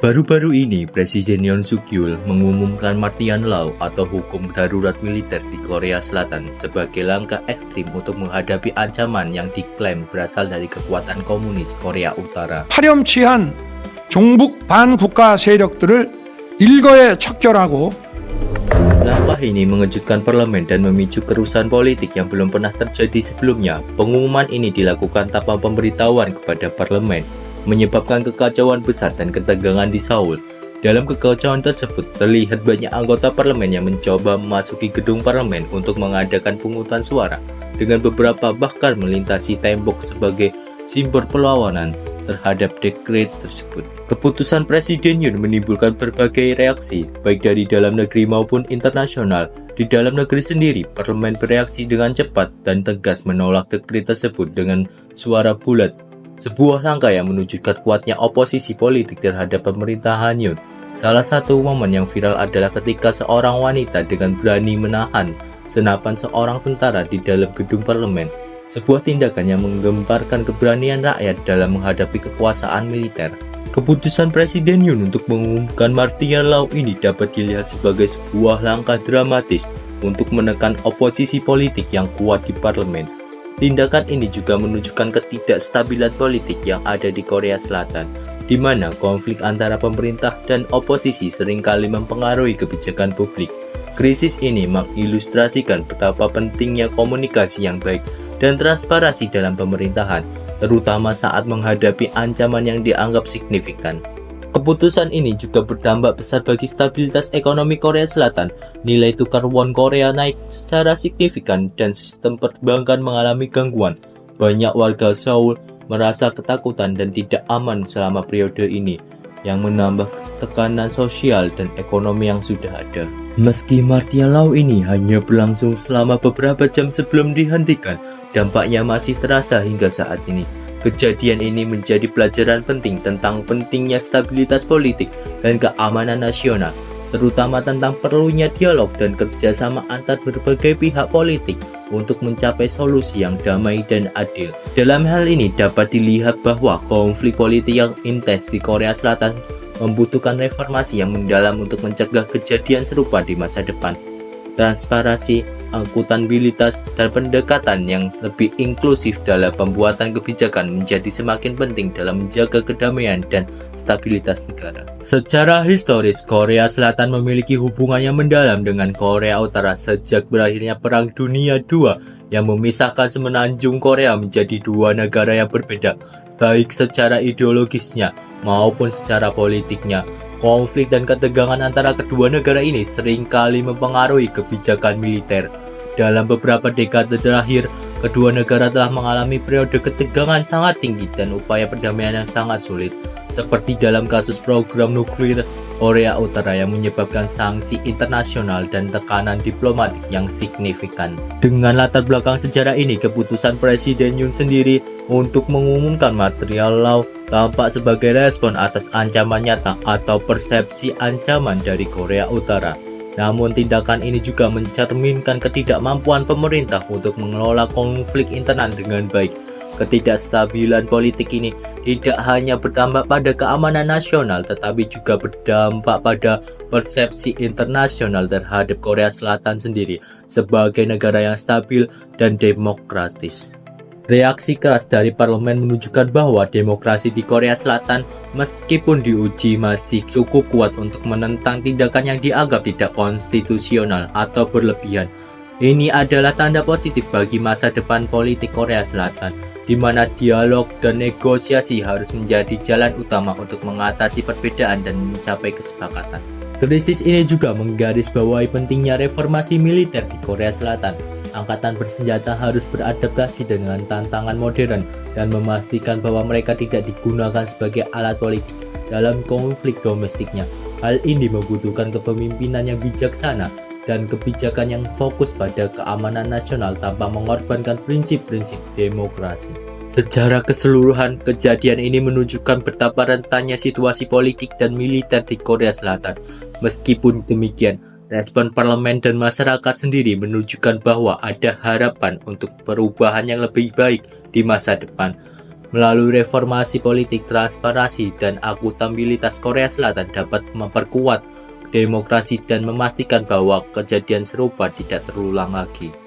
Baru-baru ini, Presiden Yoon Suk Yeol mengumumkan martial law atau hukum darurat militer di Korea Selatan sebagai langkah ekstrim untuk menghadapi ancaman yang diklaim berasal dari kekuatan komunis Korea Utara. 파렴치한 종북 반국가 세력들을 일거에 척결하고 Langkah ini mengejutkan parlemen dan memicu kerusuhan politik yang belum pernah terjadi sebelumnya. Pengumuman ini dilakukan tanpa pemberitahuan kepada parlemen, menyebabkan kekacauan besar dan ketegangan di Seoul. Dalam kekacauan tersebut, terlihat banyak anggota parlemen yang mencoba memasuki gedung parlemen untuk mengadakan pungutan suara, dengan beberapa bahkan melintasi tembok sebagai simbol perlawanan terhadap dekret tersebut. Keputusan Presiden Yoon menimbulkan berbagai reaksi, baik dari dalam negeri maupun internasional. Di dalam negeri sendiri, parlemen bereaksi dengan cepat dan tegas menolak dekret tersebut dengan suara bulat. Sebuah langkah yang menunjukkan kuatnya oposisi politik terhadap pemerintahan Yoon. Salah satu momen yang viral adalah ketika seorang wanita dengan berani menahan senapan seorang tentara di dalam gedung parlemen. Sebuah tindakan yang menggemparkan keberanian rakyat dalam menghadapi kekuasaan militer. Keputusan Presiden Yoon untuk mengumumkan martial law ini dapat dilihat sebagai sebuah langkah dramatis untuk menekan oposisi politik yang kuat di parlemen. Tindakan ini juga menunjukkan ketidakstabilan politik yang ada di Korea Selatan, di mana konflik antara pemerintah dan oposisi seringkali mempengaruhi kebijakan publik. Krisis ini mengilustrasikan betapa pentingnya komunikasi yang baik dan transparansi dalam pemerintahan, terutama saat menghadapi ancaman yang dianggap signifikan. Keputusan ini juga berdampak besar bagi stabilitas ekonomi Korea Selatan. Nilai tukar won Korea naik secara signifikan dan sistem perbankan mengalami gangguan. Banyak warga Seoul merasa ketakutan dan tidak aman selama periode ini, yang menambah tekanan sosial dan ekonomi yang sudah ada. Meski martial law ini hanya berlangsung selama beberapa jam sebelum dihentikan, dampaknya masih terasa hingga saat ini. Kejadian ini menjadi pelajaran penting tentang pentingnya stabilitas politik dan keamanan nasional, terutama tentang perlunya dialog dan kerjasama antar berbagai pihak politik untuk mencapai solusi yang damai dan adil. Dalam hal ini dapat dilihat bahwa konflik politik yang intens di Korea Selatan membutuhkan reformasi yang mendalam untuk mencegah kejadian serupa di masa depan. Transparansi, akuntabilitas, dan pendekatan yang lebih inklusif dalam pembuatan kebijakan menjadi semakin penting dalam menjaga kedamaian dan stabilitas negara. Secara historis, Korea Selatan memiliki hubungan yang mendalam dengan Korea Utara sejak berakhirnya Perang Dunia II yang memisahkan semenanjung Korea menjadi dua negara yang berbeda, baik secara ideologisnya maupun secara politiknya. Konflik dan ketegangan antara kedua negara ini seringkali mempengaruhi kebijakan militer. Dalam beberapa dekade terakhir, kedua negara telah mengalami periode ketegangan sangat tinggi dan upaya perdamaian yang sangat sulit, seperti dalam kasus program nuklir Korea Utara yang menyebabkan sanksi internasional dan tekanan diplomatik yang signifikan. Dengan latar belakang sejarah ini, keputusan Presiden Yoon sendiri untuk mengumumkan martial law tampak sebagai respon atas ancaman nyata atau persepsi ancaman dari Korea Utara. Namun tindakan ini juga mencerminkan ketidakmampuan pemerintah untuk mengelola konflik internal dengan baik. Ketidakstabilan politik ini tidak hanya berdampak pada keamanan nasional, tetapi juga berdampak pada persepsi internasional terhadap Korea Selatan sendiri sebagai negara yang stabil dan demokratis. Reaksi keras dari parlemen menunjukkan bahwa demokrasi di Korea Selatan meskipun diuji masih cukup kuat untuk menentang tindakan yang dianggap tidak konstitusional atau berlebihan. Ini adalah tanda positif bagi masa depan politik Korea Selatan, di mana dialog dan negosiasi harus menjadi jalan utama untuk mengatasi perbedaan dan mencapai kesepakatan. Krisis ini juga menggarisbawahi pentingnya reformasi militer di Korea Selatan. Angkatan bersenjata harus beradaptasi dengan tantangan modern dan memastikan bahwa mereka tidak digunakan sebagai alat politik dalam konflik domestiknya. Hal ini membutuhkan kepemimpinan yang bijaksana dan kebijakan yang fokus pada keamanan nasional tanpa mengorbankan prinsip-prinsip demokrasi. Secara keseluruhan, kejadian ini menunjukkan betapa rentannya situasi politik dan militer di Korea Selatan. Meskipun demikian, respon parlemen dan masyarakat sendiri menunjukkan bahwa ada harapan untuk perubahan yang lebih baik di masa depan. Melalui reformasi politik, transparansi, dan akuntabilitas, Korea Selatan dapat memperkuat demokrasi dan memastikan bahwa kejadian serupa tidak terulang lagi.